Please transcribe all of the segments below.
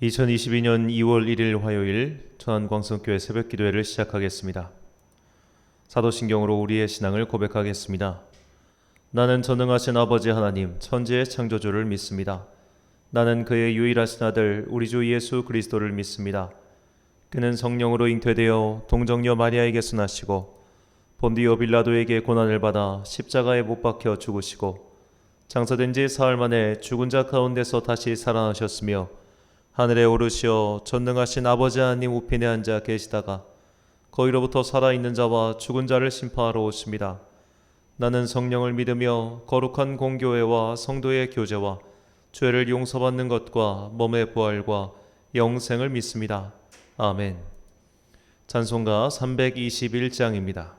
2022년 2월 1일 화요일 천안광성교회 새벽기도회를 시작하겠습니다. 사도신경으로 우리의 신앙을 고백하겠습니다. 나는 전능하신 아버지 하나님 천지의 창조주를 믿습니다. 나는 그의 유일하신 아들 우리 주 예수 그리스도를 믿습니다. 그는 성령으로 잉태되어 동정녀 마리아에게서 나시고 본디오 빌라도에게 고난을 받아 십자가에 못 박혀 죽으시고 장사된 지 사흘 만에 죽은 자 가운데서 다시 살아나셨으며 하늘에 오르시어 전능하신 아버지 하나님 우편에 앉아 계시다가 거기로부터 살아있는 자와 죽은 자를 심판하러 오십니다. 나는 성령을 믿으며 거룩한 공교회와 성도의 교제와 죄를 용서받는 것과 몸의 부활과 영생을 믿습니다. 아멘. 찬송가 321장입니다.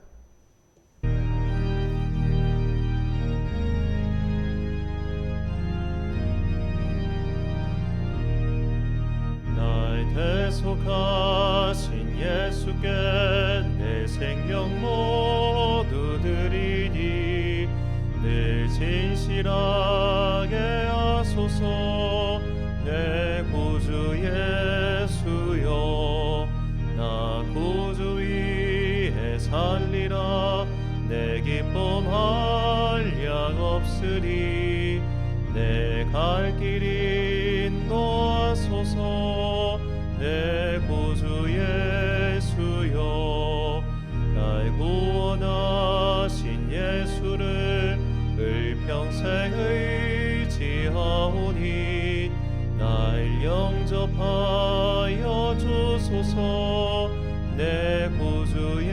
대속하신 예수께 내 생명 모두 드리니 늘 진실하게 하소서. 내 구주 예수여 나 구주 위에 살리라. 내 기쁨 한량 없으리. 내 갈 길 인도하소서. 내 구주 예수여 날 구원하신 예수를 일평생 의지하오니 날 영접하여 주소서. 내 구주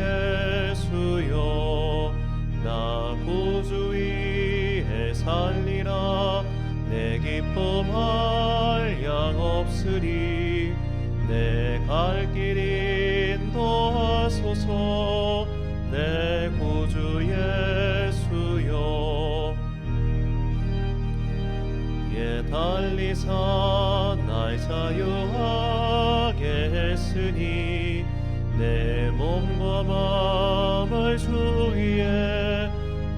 예수여 나 구주 위에 살리라. 내 기쁨 한량 없으리. 내 갈 길 인도하소서. 내 구주 예수여 예 달리사 날 자유하게 했으니 내 몸과 마음을 주 위에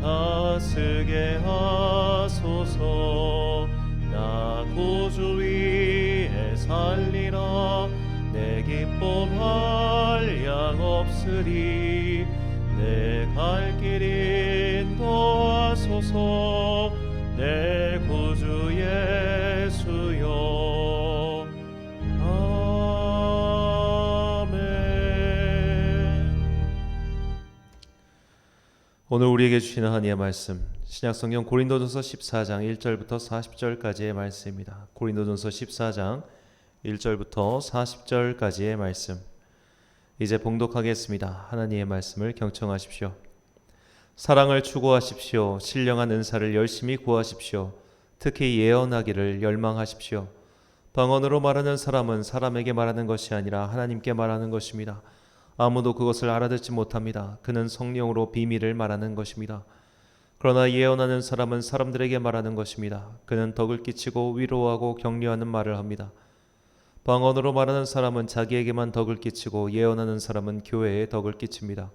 다스게 하소서. 나 구주 위에 살리라. 내 기쁨 한량 없으리. 내 갈 길 인도하소서. 내 구주 예수여 아멘. 오늘 우리에게 주시는 하나님의 말씀 신약성경 고린도전서 14장 1절부터 40절까지의 말씀입니다. 고린도전서 14장 1절부터 40절까지의 말씀 이제 봉독하겠습니다. 하나님의 말씀을 경청하십시오. 사랑을 추구하십시오. 신령한 은사를 열심히 구하십시오. 특히 예언하기를 열망하십시오. 방언으로 말하는 사람은 사람에게 말하는 것이 아니라 하나님께 말하는 것입니다. 아무도 그것을 알아듣지 못합니다. 그는 성령으로 비밀을 말하는 것입니다. 그러나 예언하는 사람은 사람들에게 말하는 것입니다. 그는 덕을 끼치고 위로하고 격려하는 말을 합니다. 방언으로 말하는 사람은 자기에게만 덕을 끼치고 예언하는 사람은 교회에 덕을 끼칩니다.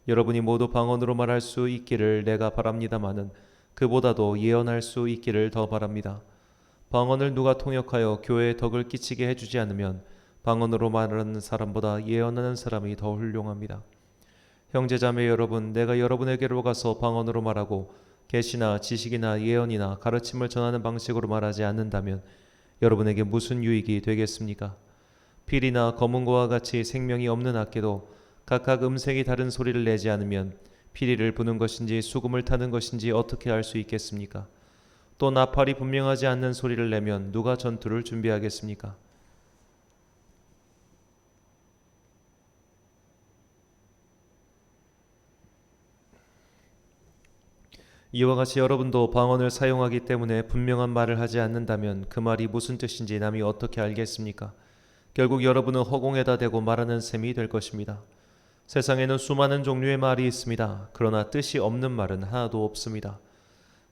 여러분이 모두 방언으로 말할 수 있기를 내가 바랍니다마는 그보다도 예언할 수 있기를 더 바랍니다. 방언을 누가 통역하여 교회에 덕을 끼치게 해주지 않으면 방언으로 말하는 사람보다 예언하는 사람이 더 훌륭합니다. 형제자매 여러분, 내가 여러분에게로 가서 방언으로 말하고 계시나 지식이나 예언이나 가르침을 전하는 방식으로 말하지 않는다면 여러분에게 무슨 유익이 되겠습니까? 필이나 검은고와 같이 생명이 없는 악기도 각각 음색이 다른 소리를 내지 않으면 피리를 부는 것인지 수금을 타는 것인지 어떻게 알 수 있겠습니까? 또 나팔이 분명하지 않는 소리를 내면 누가 전투를 준비하겠습니까? 이와 같이 여러분도 방언을 사용하기 때문에 분명한 말을 하지 않는다면 그 말이 무슨 뜻인지 남이 어떻게 알겠습니까? 결국 여러분은 허공에다 대고 말하는 셈이 될 것입니다. 세상에는 수많은 종류의 말이 있습니다. 그러나 뜻이 없는 말은 하나도 없습니다.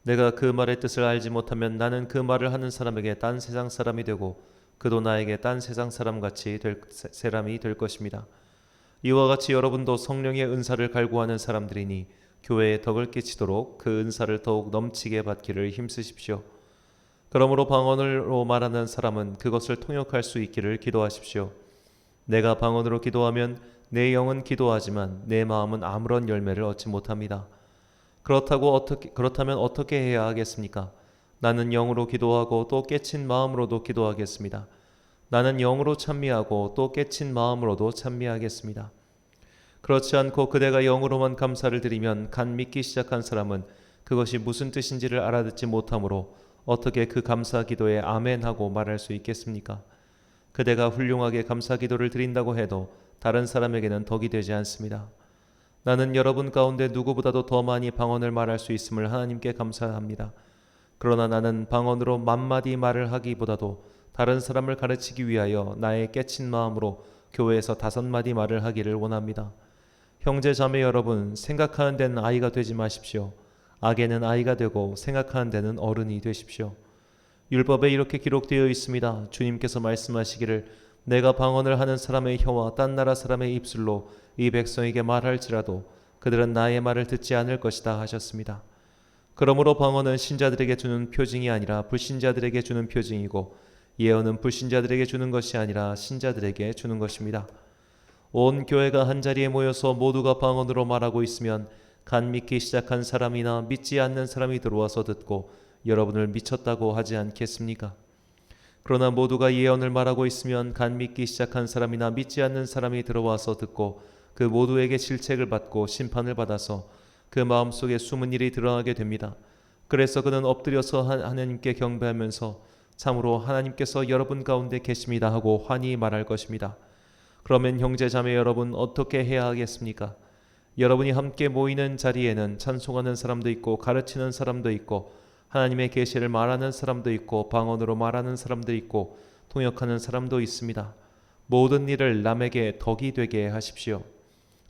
내가 그 말의 뜻을 알지 못하면 나는 그 말을 하는 사람에게 딴 세상 사람이 되고 그도 나에게 딴 세상 사람같이 될 사람이 될 것입니다. 이와 같이 여러분도 성령의 은사를 갈구하는 사람들이니 교회에 덕을 끼치도록 그 은사를 더욱 넘치게 받기를 힘쓰십시오. 그러므로 방언으로 말하는 사람은 그것을 통역할 수 있기를 기도하십시오. 내가 방언으로 기도하면 내 영은 기도하지만 내 마음은 아무런 열매를 얻지 못합니다. 그렇다면 어떻게 해야 하겠습니까? 나는 영으로 기도하고 또 깨친 마음으로도 기도하겠습니다. 나는 영으로 찬미하고 또 깨친 마음으로도 찬미하겠습니다. 그렇지 않고 그대가 영으로만 감사를 드리면 간 믿기 시작한 사람은 그것이 무슨 뜻인지를 알아듣지 못하므로 어떻게 그 감사 기도에 아멘하고 말할 수 있겠습니까? 그대가 훌륭하게 감사 기도를 드린다고 해도 다른 사람에게는 덕이 되지 않습니다. 나는 여러분 가운데 누구보다도 더 많이 방언을 말할 수 있음을 하나님께 감사합니다. 그러나 나는 방언으로 만마디 말을 하기보다도 다른 사람을 가르치기 위하여 나의 깨친 마음으로 교회에서 5마디 말을 하기를 원합니다. 형제 자매 여러분, 생각하는 데는 아이가 되지 마십시오. 악에는 아이가 되고 생각하는 데는 어른이 되십시오. 율법에 이렇게 기록되어 있습니다. 주님께서 말씀하시기를 내가 방언을 하는 사람의 혀와 딴 나라 사람의 입술로 이 백성에게 말할지라도 그들은 나의 말을 듣지 않을 것이다 하셨습니다. 그러므로 방언은 신자들에게 주는 표징이 아니라 불신자들에게 주는 표징이고 예언은 불신자들에게 주는 것이 아니라 신자들에게 주는 것입니다. 온 교회가 한자리에 모여서 모두가 방언으로 말하고 있으면 간 믿기 시작한 사람이나 믿지 않는 사람이 들어와서 듣고 여러분을 미쳤다고 하지 않겠습니까? 그러나 모두가 예언을 말하고 있으면 간 믿기 시작한 사람이나 믿지 않는 사람이 들어와서 듣고 그 모두에게 질책을 받고 심판을 받아서 그 마음속에 숨은 일이 드러나게 됩니다. 그래서 그는 엎드려서 하나님께 경배하면서 참으로 하나님께서 여러분 가운데 계십니다 하고 환히 말할 것입니다. 그러면 형제 자매 여러분 어떻게 해야 하겠습니까? 여러분이 함께 모이는 자리에는 찬송하는 사람도 있고 가르치는 사람도 있고 하나님의 계시를 말하는 사람도 있고 방언으로 말하는 사람도 있고 통역하는 사람도 있습니다. 모든 일을 남에게 덕이 되게 하십시오.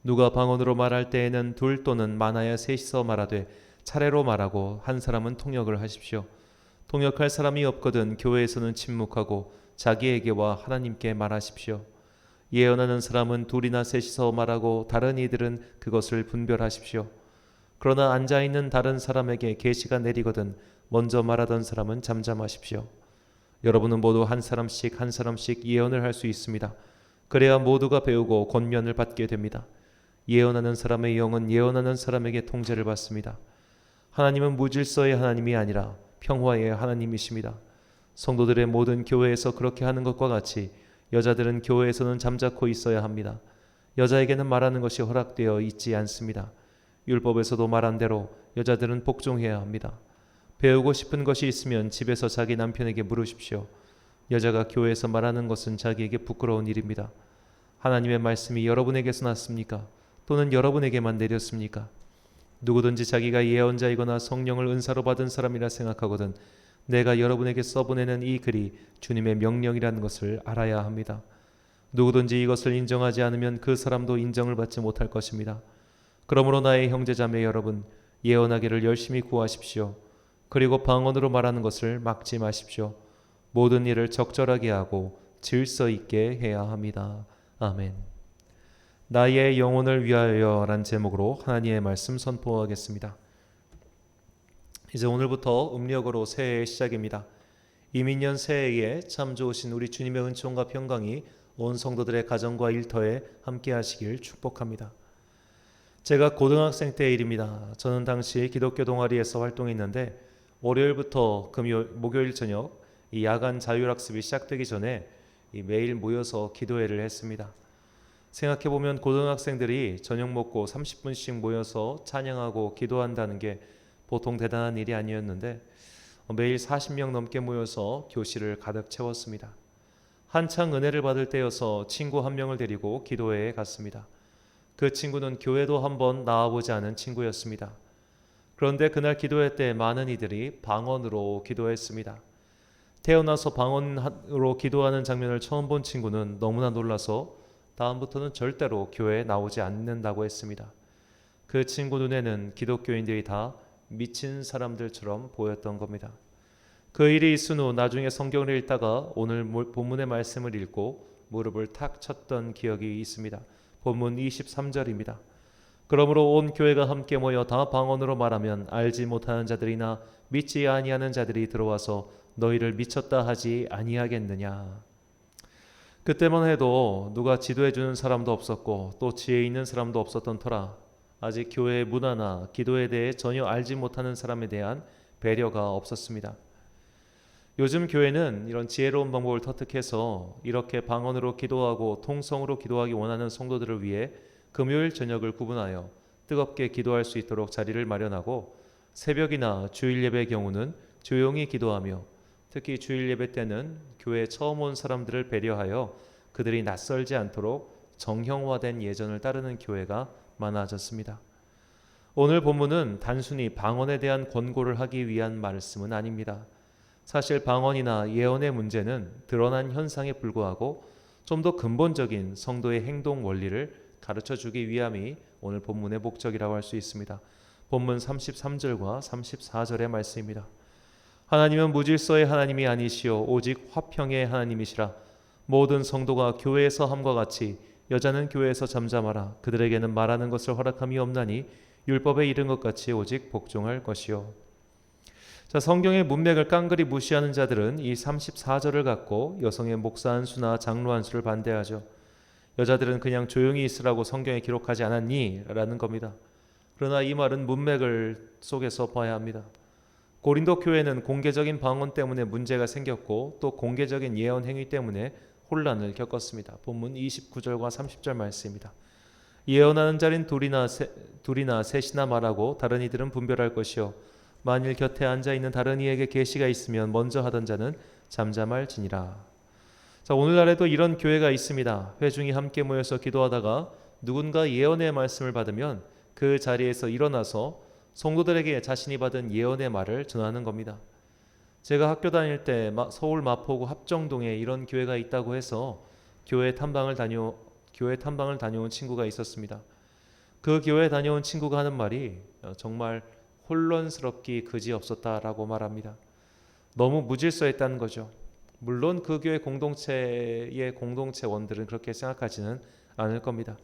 누가 방언으로 말할 때에는 둘 또는 많아야 셋이서 말하되 차례로 말하고 한 사람은 통역을 하십시오. 통역할 사람이 없거든 교회에서는 침묵하고 자기에게와 하나님께 말하십시오. 예언하는 사람은 둘이나 셋이서 말하고 다른 이들은 그것을 분별하십시오. 그러나 앉아있는 다른 사람에게 계시가 내리거든 먼저 말하던 사람은 잠잠하십시오. 여러분은 모두 한 사람씩 예언을 할 수 있습니다. 그래야 모두가 배우고 권면을 받게 됩니다. 예언하는 사람의 영은 예언하는 사람에게 통제를 받습니다. 하나님은 무질서의 하나님이 아니라 평화의 하나님이십니다. 성도들의 모든 교회에서 그렇게 하는 것과 같이 여자들은 교회에서는 잠자코 있어야 합니다. 여자에게는 말하는 것이 허락되어 있지 않습니다. 율법에서도 말한 대로 여자들은 복종해야 합니다. 배우고 싶은 것이 있으면 집에서 자기 남편에게 물으십시오. 여자가 교회에서 말하는 것은 자기에게 부끄러운 일입니다. 하나님의 말씀이 여러분에게서 났습니까? 또는 여러분에게만 내렸습니까? 누구든지 자기가 예언자이거나 성령을 은사로 받은 사람이라 생각하거든 내가 여러분에게 써보내는 이 글이 주님의 명령이라는 것을 알아야 합니다. 누구든지 이것을 인정하지 않으면 그 사람도 인정을 받지 못할 것입니다. 그러므로 나의 형제자매 여러분, 예언하기를 열심히 구하십시오. 그리고 방언으로 말하는 것을 막지 마십시오. 모든 일을 적절하게 하고 질서 있게 해야 합니다. 아멘. 나의 영혼을 위하여란 제목으로 하나님의 말씀 선포하겠습니다. 이제 오늘부터 음력으로 새해의 시작입니다. 이민년 새해에 참 좋으신 우리 주님의 은총과 평강이 온 성도들의 가정과 일터에 함께 하시길 축복합니다. 제가 고등학생 때의 일입니다. 저는 당시 기독교 동아리에서 활동했는데 월요일부터 목요일 저녁 이 야간 자율학습이 시작되기 전에 매일 모여서 기도회를 했습니다. 생각해보면 고등학생들이 저녁 먹고 30분씩 모여서 찬양하고 기도한다는 게 보통 대단한 일이 아니었는데 매일 40명 넘게 모여서 교실을 가득 채웠습니다. 한창 은혜를 받을 때여서 친구 한 명을 데리고 기도회에 갔습니다. 그 친구는 교회도 한번 나와보지 않은 친구였습니다. 그런데 그날 기도회 때 많은 이들이 방언으로 기도했습니다. 태어나서 방언으로 기도하는 장면을 처음 본 친구는 너무나 놀라서 다음부터는 절대로 교회에 나오지 않는다고 했습니다. 그 친구 눈에는 기독교인들이 다 미친 사람들처럼 보였던 겁니다. 그 일이 있은 후 나중에 성경을 읽다가 오늘 본문의 말씀을 읽고 무릎을 탁 쳤던 기억이 있습니다. 본문 23절입니다. 그러므로 온 교회가 함께 모여 다 방언으로 말하면 알지 못하는 자들이나 믿지 아니하는 자들이 들어와서 너희를 미쳤다 하지 아니하겠느냐. 그때만 해도 누가 지도해 주는 사람도 없었고 또 지혜 있는 사람도 없었던 터라 아직 교회의 문화나 기도에 대해 전혀 알지 못하는 사람에 대한 배려가 없었습니다. 요즘 교회는 이런 지혜로운 방법을 터득해서 이렇게 방언으로 기도하고 통성으로 기도하기 원하는 성도들을 위해 금요일 저녁을 구분하여 뜨겁게 기도할 수 있도록 자리를 마련하고 새벽이나 주일 예배의 경우는 조용히 기도하며 특히 주일 예배 때는 교회에 처음 온 사람들을 배려하여 그들이 낯설지 않도록 정형화된 예전을 따르는 교회가 많아졌습니다. 오늘 본문은 단순히 방언에 대한 권고를 하기 위한 말씀은 아닙니다. 사실 방언이나 예언의 문제는 드러난 현상에 불과하고 좀 더 근본적인 성도의 행동 원리를 가르쳐 주기 위함이 오늘 본문의 목적이라고 할 수 있습니다. 본문 33절과 34절의 말씀입니다. 하나님은 무질서의 하나님이 아니시오 오직 화평의 하나님이시라. 모든 성도가 교회에서 함과 같이 여자는 교회에서 잠잠하라. 그들에게는 말하는 것을 허락함이 없나니 율법에 이른 것 같이 오직 복종할 것이요. 자, 성경의 문맥을 깡그리 무시하는 자들은 이 34절을 갖고 여성의 목사 한 수나 장로 한 수를 반대하죠. 여자들은 그냥 조용히 있으라고 성경에 기록하지 않았니? 라는 겁니다. 그러나 이 말은 문맥을 속에서 봐야 합니다. 고린도 교회는 공개적인 방언 때문에 문제가 생겼고 또 공개적인 예언 행위 때문에 혼란을 겪었습니다. 본문 29절과 30절 말씀입니다. 예언하는 자린 둘이나 셋이나 말하고 다른 이들은 분별할 것이요 만일 곁에 앉아있는 다른 이에게 계시가 있으면 먼저 하던 자는 잠잠할지니라. 자, 오늘날에도 이런 교회가 있습니다. 회중이 함께 모여서 기도하다가 누군가 예언의 말씀을 받으면 그 자리에서 일어나서 성도들에게 자신이 받은 예언의 말을 전하는 겁니다. 제가 학교 다닐 때 서울 마포구 합정동에 이런 교회가 있다고 해서 교회 탐방을 다녀온 친구가 있었습니다. 그 교회 다녀온 친구가 하는 말이 정말 혼란스럽기 그지없었다라고 말합니다. 너무 무질서했다는 거죠. 물론 그 교회 공동체의 공동체원들은 그렇게 생각하지는 않을 겁니다.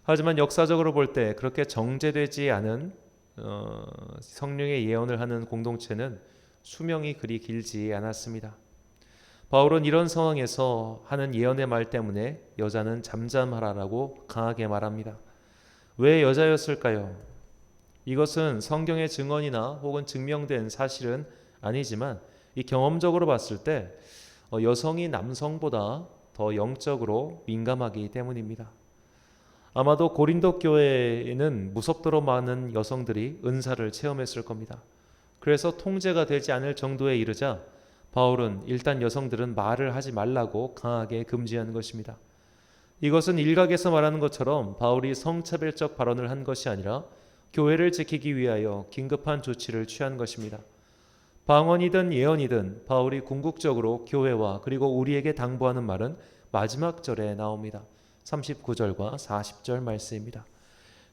하지만 역사적으로 볼 때 그렇게 정제되지 않은 성령의 예언을 하는 공동체는 수명이 그리 길지 않았습니다. 바울은 이런 상황에서 하는 예언의 말 때문에 여자는 잠잠하라라고 강하게 말합니다. 왜 여자였을까요? 이것은 성경의 증언이나 혹은 증명된 사실은 아니지만 이 경험적으로 봤을 때 여성이 남성보다 더 영적으로 민감하기 때문입니다. 아마도 고린도 교회에는 무섭도록 많은 여성들이 은사를 체험했을 겁니다. 그래서 통제가 되지 않을 정도에 이르자 바울은 일단 여성들은 말을 하지 말라고 강하게 금지하는 것입니다. 이것은 일각에서 말하는 것처럼 바울이 성차별적 발언을 한 것이 아니라 교회를 지키기 위하여 긴급한 조치를 취한 것입니다. 방언이든 예언이든 바울이 궁극적으로 교회와 그리고 우리에게 당부하는 말은 마지막 절에 나옵니다. 39절과 40절 말씀입니다.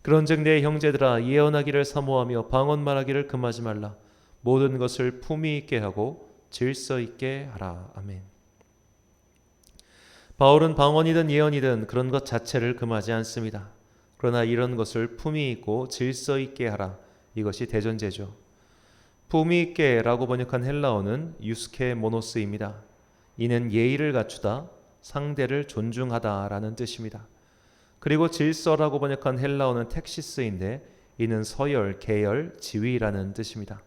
그런즉 내 형제들아 예언하기를 사모하며 방언 말하기를 금하지 말라. 모든 것을 품위 있게 하고 질서 있게 하라. 아멘. 바울은 방언이든 예언이든 그런 것 자체를 금하지 않습니다. 그러나 이런 것을 품위 있고 질서 있게 하라. 이것이 대전제죠. 품위 있게라고 번역한 헬라어는 유스케 모노스입니다. 이는 예의를 갖추다, 상대를 존중하다라는 뜻입니다. 그리고 질서라고 번역한 헬라어는 텍시스인데 이는 서열, 계열, 지위라는 뜻입니다.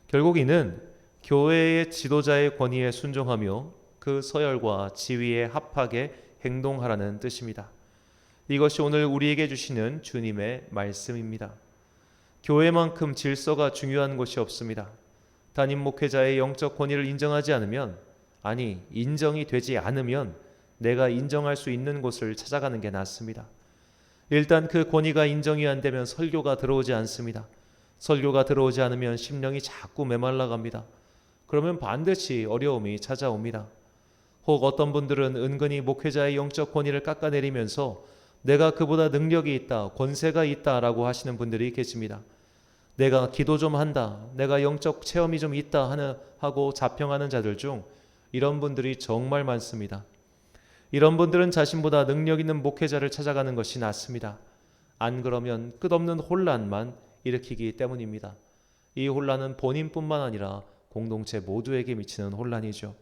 결국 이는 교회의 지도자의 권위에 순종하며 그 서열과 지위에 합하게 행동하라는 뜻입니다. 이것이 오늘 우리에게 주시는 주님의 말씀입니다. 교회만큼 질서가 중요한 곳이 없습니다. 담임 목회자의 영적 권위를 인정하지 않으면, 아니 인정이 되지 않으면 내가 인정할 수 있는 곳을 찾아가는 게 낫습니다. 일단 그 권위가 인정이 안 되면 설교가 들어오지 않습니다. 설교가 들어오지 않으면 심령이 자꾸 메말라갑니다. 그러면 반드시 어려움이 찾아옵니다. 혹 어떤 분들은 은근히 목회자의 영적 권위를 깎아내리면서 내가 그보다 능력이 있다, 권세가 있다라고 하시는 분들이 계십니다. 내가 기도 좀 한다, 내가 영적 체험이 좀 있다 하고 자평하는 자들 중 이런 분들이 정말 많습니다. 이런 분들은 자신보다 능력 있는 목회자를 찾아가는 것이 낫습니다. 안 그러면 끝없는 혼란만 일으키기 때문입니다. 이 혼란은 본인뿐만 아니라 공동체 모두에게 미치는 혼란이죠.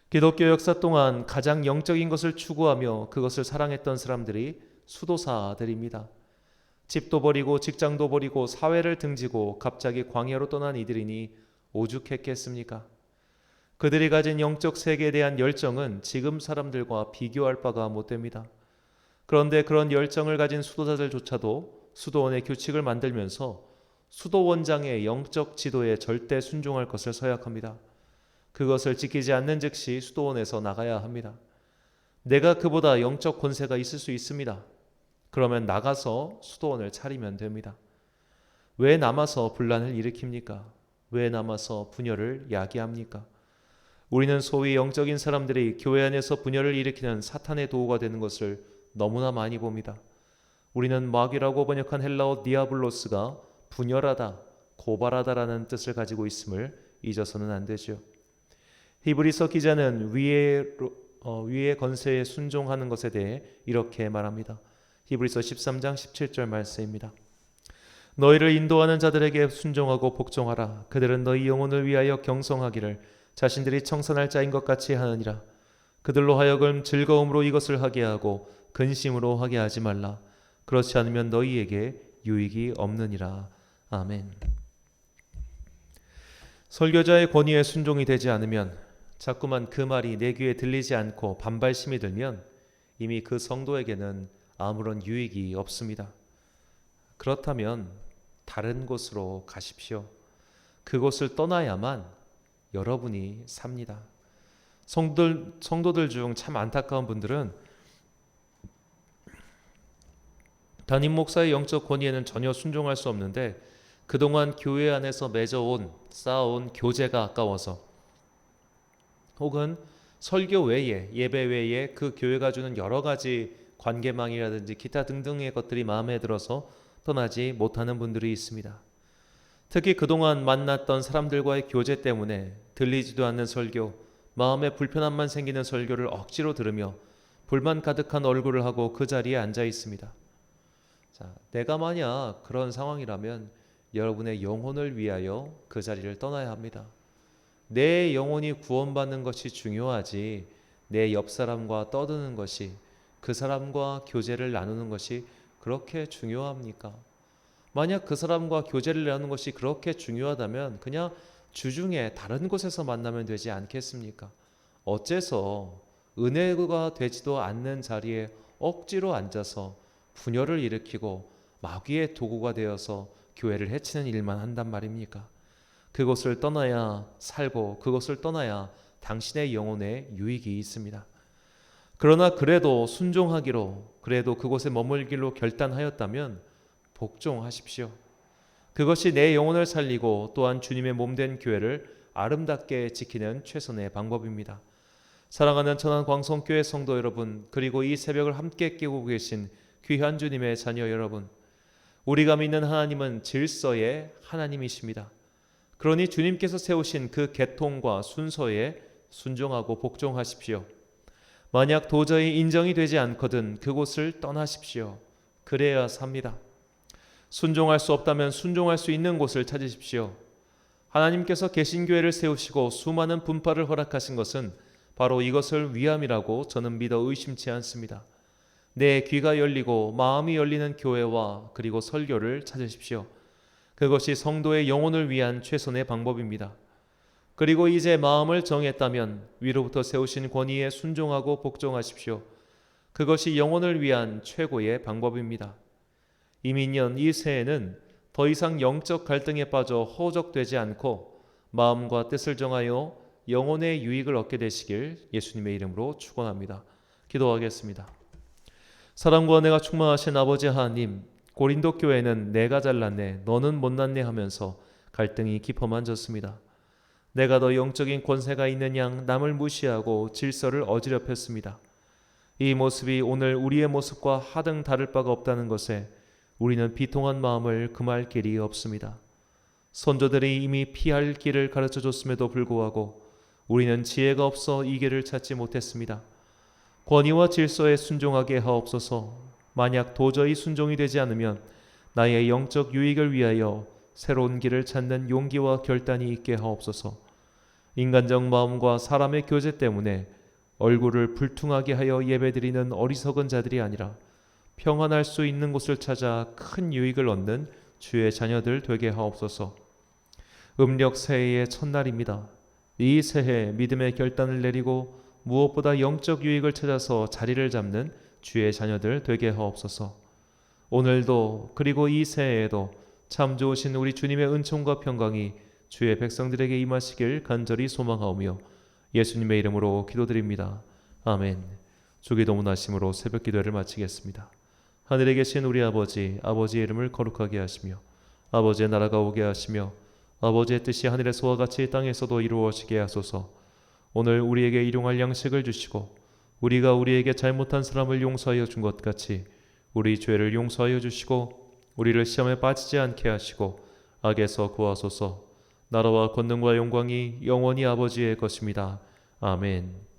기독교 역사 동안 가장 영적인 것을 추구하며 그것을 사랑했던 사람들이 수도사들입니다. 집도 버리고 직장도 버리고 사회를 등지고 갑자기 광야로 떠난 이들이니 오죽했겠습니까? 그들이 가진 영적 세계에 대한 열정은 지금 사람들과 비교할 바가 못 됩니다. 그런데 그런 열정을 가진 수도자들조차도 수도원의 규칙을 만들면서 수도원장의 영적 지도에 절대 순종할 것을 서약합니다. 그것을 지키지 않는 즉시 수도원에서 나가야 합니다. 내가 그보다 영적 권세가 있을 수 있습니다. 그러면 나가서 수도원을 차리면 됩니다. 왜 남아서 분란을 일으킵니까? 왜 남아서 분열을 야기합니까? 우리는 소위 영적인 사람들이 교회 안에서 분열을 일으키는 사탄의 도구가 되는 것을 너무나 많이 봅니다. 우리는 마귀라고 번역한 헬라어 디아블로스가 분열하다, 고발하다라는 뜻을 가지고 있음을 잊어서는 안 되죠. 히브리서 기자는 위의 건세에 순종하는 것에 대해 이렇게 말합니다. 히브리서 13장 17절 말씀입니다. 너희를 인도하는 자들에게 순종하고 복종하라. 그들은 너희 영혼을 위하여 경성하기를 자신들이 청산할 자인 것 같이 하느니라. 그들로 하여금 즐거움으로 이것을 하게 하고 근심으로 하게 하지 말라. 그렇지 않으면 너희에게 유익이 없느니라. 아멘. 설교자의 권위에 순종이 되지 않으면, 자꾸만 그 말이 내 귀에 들리지 않고 반발심이 들면 이미 그 성도에게는 아무런 유익이 없습니다. 그렇다면 다른 곳으로 가십시오. 그곳을 떠나야만 여러분이 삽니다. 성도들 중 참 안타까운 분들은 담임 목사의 영적 권위에는 전혀 순종할 수 없는데 그동안 교회 안에서 쌓아온 교제가 아까워서, 혹은 설교 외에, 예배 외에 그 교회가 주는 여러 가지 관계망이라든지 기타 등등의 것들이 마음에 들어서 떠나지 못하는 분들이 있습니다. 특히 그동안 만났던 사람들과의 교제 때문에 들리지도 않는 설교, 마음에 불편함만 생기는 설교를 억지로 들으며 불만 가득한 얼굴을 하고 그 자리에 앉아 있습니다. 자, 내가 만약 그런 상황이라면 여러분의 영혼을 위하여 그 자리를 떠나야 합니다. 내 영혼이 구원받는 것이 중요하지, 내 옆 사람과 떠드는 것이, 그 사람과 교제를 나누는 것이 그렇게 중요합니까? 만약 그 사람과 교제를 나누는 것이 그렇게 중요하다면 그냥 주중에 다른 곳에서 만나면 되지 않겠습니까? 어째서 은혜가 되지도 않는 자리에 억지로 앉아서 분열을 일으키고 마귀의 도구가 되어서 교회를 해치는 일만 한단 말입니까? 그곳을 떠나야 살고 그곳을 떠나야 당신의 영혼에 유익이 있습니다. 그러나 그래도 순종하기로, 그래도 그곳에 머물기로 결단하였다면 복종하십시오. 그것이 내 영혼을 살리고 또한 주님의 몸된 교회를 아름답게 지키는 최선의 방법입니다. 사랑하는 천안광성교회 성도 여러분, 그리고 이 새벽을 함께 깨고 계신 귀한 주님의 자녀 여러분, 우리가 믿는 하나님은 질서의 하나님이십니다. 그러니 주님께서 세우신 그 계통과 순서에 순종하고 복종하십시오. 만약 도저히 인정이 되지 않거든 그곳을 떠나십시오. 그래야 삽니다. 순종할 수 없다면 순종할 수 있는 곳을 찾으십시오. 하나님께서 개신교회를 세우시고 수많은 분파를 허락하신 것은 바로 이것을 위함이라고 저는 믿어 의심치 않습니다. 내 귀가 열리고 마음이 열리는 교회와 그리고 설교를 찾으십시오. 그것이 성도의 영혼을 위한 최선의 방법입니다. 그리고 이제 마음을 정했다면 위로부터 세우신 권위에 순종하고 복종하십시오. 그것이 영혼을 위한 최고의 방법입니다. 이민년 이 새해는 더 이상 영적 갈등에 빠져 허우적되지 않고 마음과 뜻을 정하여 영혼의 유익을 얻게 되시길 예수님의 이름으로 축원합니다. 기도하겠습니다. 사랑과 은혜가 충만하신 아버지 하나님, 고린도 교회는 내가 잘났네, 너는 못났네 하면서 갈등이 깊어만 졌습니다. 내가 더 영적인 권세가 있는 양 남을 무시하고 질서를 어지럽혔습니다. 이 모습이 오늘 우리의 모습과 하등 다를 바가 없다는 것에 우리는 비통한 마음을 금할 길이 없습니다. 선조들이 이미 피할 길을 가르쳐줬음에도 불구하고 우리는 지혜가 없어 이 길을 찾지 못했습니다. 권위와 질서에 순종하게 하옵소서. 만약 도저히 순종이 되지 않으면 나의 영적 유익을 위하여 새로운 길을 찾는 용기와 결단이 있게 하옵소서. 인간적 마음과 사람의 교제 때문에 얼굴을 불퉁하게 하여 예배드리는 어리석은 자들이 아니라 평안할 수 있는 곳을 찾아 큰 유익을 얻는 주의 자녀들 되게 하옵소서. 음력 새해의 첫날입니다. 이 새해 믿음의 결단을 내리고 무엇보다 영적 유익을 찾아서 자리를 잡는 주의 자녀들 되게 하옵소서. 오늘도 그리고 이 새해에도 참 좋으신 우리 주님의 은총과 평강이 주의 백성들에게 임하시길 간절히 소망하오며 예수님의 이름으로 기도드립니다. 아멘. 주기도문 하심으로 새벽 기도를 마치겠습니다. 하늘에 계신 우리 아버지, 아버지의 이름을 거룩하게 하시며 아버지의 나라가 오게 하시며 아버지의 뜻이 하늘에서와 같이 땅에서도 이루어지게 하소서. 오늘 우리에게 일용할 양식을 주시고 우리가 우리에게 잘못한 사람을 용서하여 준 것 같이 우리 죄를 용서하여 주시고 우리를 시험에 빠지지 않게 하시고 악에서 구하소서. 나라와 권능과 영광이 영원히 아버지의 것입니다. 아멘.